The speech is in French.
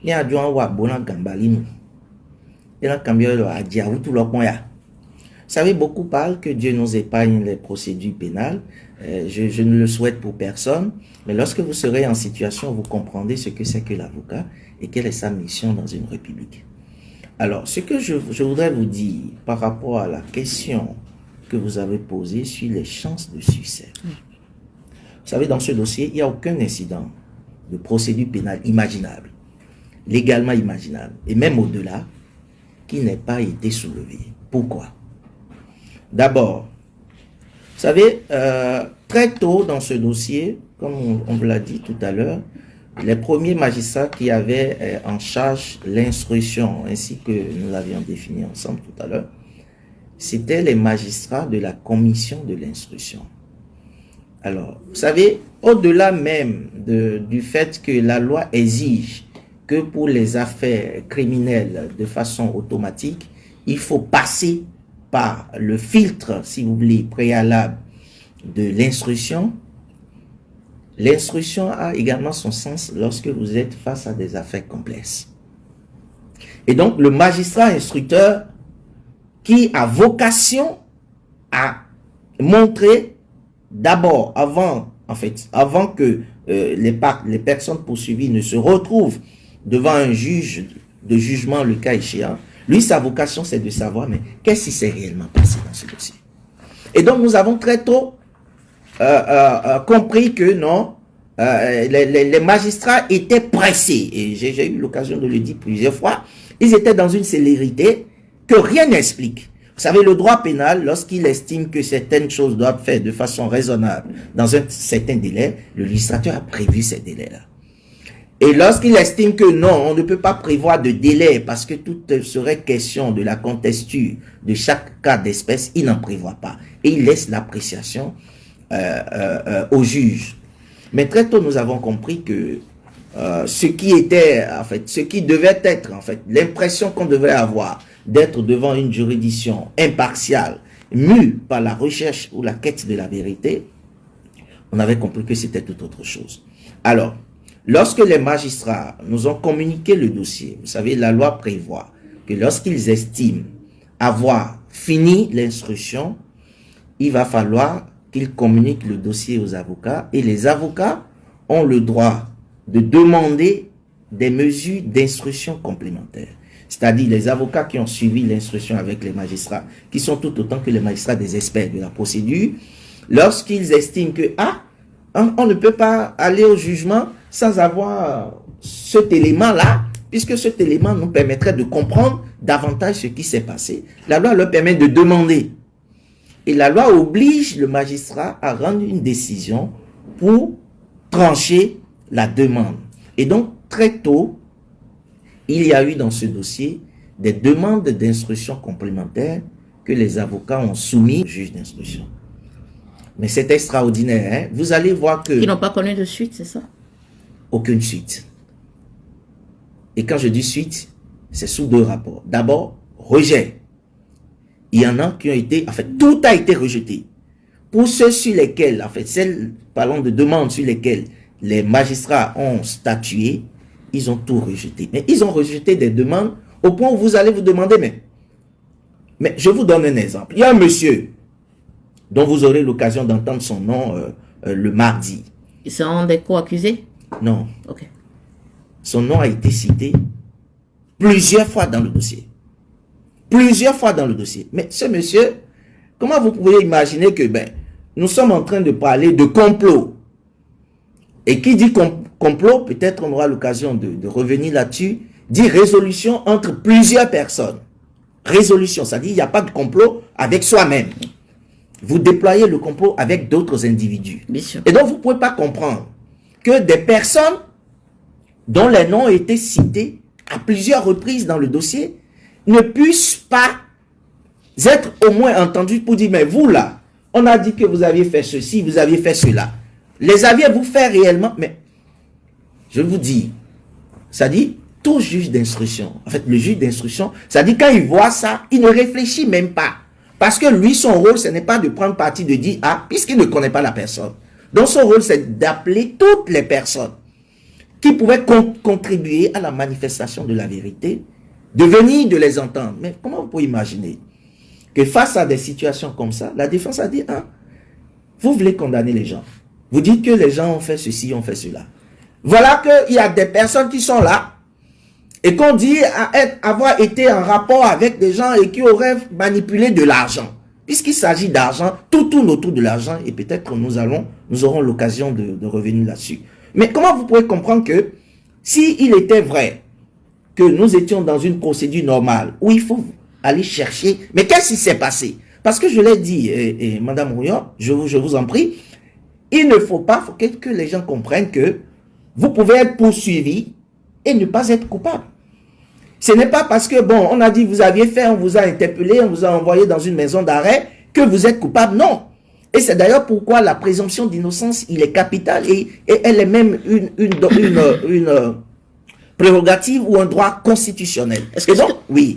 ni adjoint wa bona gambalinu. Et là, cambio a dit à vous tout le monde. Vous savez, beaucoup parlent que Dieu nous épargne les procédures pénales. Je ne le souhaite pour personne. Mais lorsque vous serez en situation, vous comprendrez ce que c'est que l'avocat et quelle est sa mission dans une république. Alors, ce que je voudrais vous dire par rapport à la question que vous avez posée sur les chances de succès. Vous savez, dans ce dossier, il n'y a aucun incident de procédure pénale imaginable, légalement imaginable, et même au-delà, qui n'ait pas été soulevé. Pourquoi? D'abord, vous savez, très tôt dans ce dossier, comme on vous l'a dit tout à l'heure, les premiers magistrats qui avaient en charge l'instruction, ainsi que nous l'avions défini ensemble tout à l'heure, c'était les magistrats de la commission de l'instruction. Alors, vous savez, au-delà même du fait que la loi exige que pour les affaires criminelles de façon automatique, il faut passer par le filtre, si vous voulez, préalable de l'instruction. L'instruction a également son sens lorsque vous êtes face à des affaires complexes. Et donc, le magistrat instructeur qui a vocation à montrer d'abord, avant que les personnes poursuivies ne se retrouvent devant un juge de jugement, le cas échéant, lui, sa vocation, c'est de savoir, mais qu'est-ce qui s'est réellement passé dans ce dossier? Et donc, nous avons très tôt compris que non, les magistrats étaient pressés, et j'ai eu l'occasion de le dire plusieurs fois, ils étaient dans une célérité que rien n'explique. Vous savez, le droit pénal, lorsqu'il estime que certaines choses doivent être faites de façon raisonnable dans un certain délai, le législateur a prévu ces délais-là. Et lorsqu'il estime que non, on ne peut pas prévoir de délai parce que tout serait question de la contexture de chaque cas d'espèce, il n'en prévoit pas. Et il laisse l'appréciation au juge. Mais très tôt, nous avons compris que ce qui devait être, l'impression qu'on devait avoir d'être devant une juridiction impartiale, mue par la recherche ou la quête de la vérité, on avait compris que c'était tout autre chose. Alors, lorsque les magistrats nous ont communiqué le dossier, vous savez, la loi prévoit que lorsqu'ils estiment avoir fini l'instruction, il va falloir qu'ils communiquent le dossier aux avocats et les avocats ont le droit de demander des mesures d'instruction complémentaires. C'est-à-dire les avocats qui ont suivi l'instruction avec les magistrats, qui sont tout autant que les magistrats des experts de la procédure, lorsqu'ils estiment que on ne peut pas aller au jugement sans avoir cet élément-là, puisque cet élément nous permettrait de comprendre davantage ce qui s'est passé. La loi leur permet de demander. Et la loi oblige le magistrat à rendre une décision pour trancher la demande. Et donc, très tôt, il y a eu dans ce dossier des demandes d'instruction complémentaires que les avocats ont soumis au juge d'instruction. Mais c'est extraordinaire, hein? Vous allez voir que... Ils n'ont pas connu de suite, c'est ça? Aucune suite. Et quand je dis suite, c'est sous deux rapports. D'abord, rejet. Il y en a qui ont été... En fait, tout a été rejeté. Pour ceux sur lesquels, parlons de demandes sur lesquelles les magistrats ont statué, ils ont tout rejeté. Mais ils ont rejeté des demandes au point où vous allez vous demander, mais je vous donne un exemple. Il y a un monsieur dont vous aurez l'occasion d'entendre son nom le mardi. Ils sont des co-accusés? Non. Ok. Son nom a été cité plusieurs fois dans le dossier. Plusieurs fois dans le dossier. Mais ce monsieur, comment vous pouvez imaginer que nous sommes en train de parler de complot. Et qui dit complot, peut-être on aura l'occasion de revenir là-dessus, dit résolution entre plusieurs personnes. Résolution, ça dit il n'y a pas de complot avec soi-même. Vous déployez le complot avec d'autres individus. Bien sûr. Et donc vous ne pouvez pas comprendre que des personnes dont les noms ont été cités à plusieurs reprises dans le dossier ne puissent pas être au moins entendus pour dire, mais vous là, on a dit que vous aviez fait ceci, vous aviez fait cela. Les aviez-vous fait réellement? Mais je vous dis, ça dit, tout juge d'instruction, en fait le juge d'instruction, ça dit quand il voit ça, il ne réfléchit même pas. Parce que lui, son rôle, ce n'est pas de prendre parti, de dire, puisqu'il ne connaît pas la personne. Donc son rôle, c'est d'appeler toutes les personnes. qui pouvaient contribuer à la manifestation de la vérité, de venir de les entendre. Mais comment vous pouvez imaginer que face à des situations comme ça, la défense a dit, hein, vous voulez condamner les gens. Vous dites que les gens ont fait ceci, ont fait cela. Voilà qu'il y a des personnes qui sont là et qu'on dit avoir été en rapport avec des gens et qui auraient manipulé de l'argent. Puisqu'il s'agit d'argent, tout tourne autour de l'argent et peut-être nous aurons l'occasion de revenir là-dessus. Mais comment vous pouvez comprendre que s'il était vrai que nous étions dans une procédure normale où il faut aller chercher, mais qu'est-ce qui s'est passé? Parce que je l'ai dit, et Madame Rouillon, je vous en prie, il ne faut pas que les gens comprennent que vous pouvez être poursuivi et ne pas être coupable. Ce n'est pas parce que, bon, on a dit vous aviez fait, on vous a interpellé, on vous a envoyé dans une maison d'arrêt que vous êtes coupable. Non. Et c'est d'ailleurs pourquoi la présomption d'innocence, il est capital et elle est même une prérogative ou un droit constitutionnel. Est-ce que donc, oui.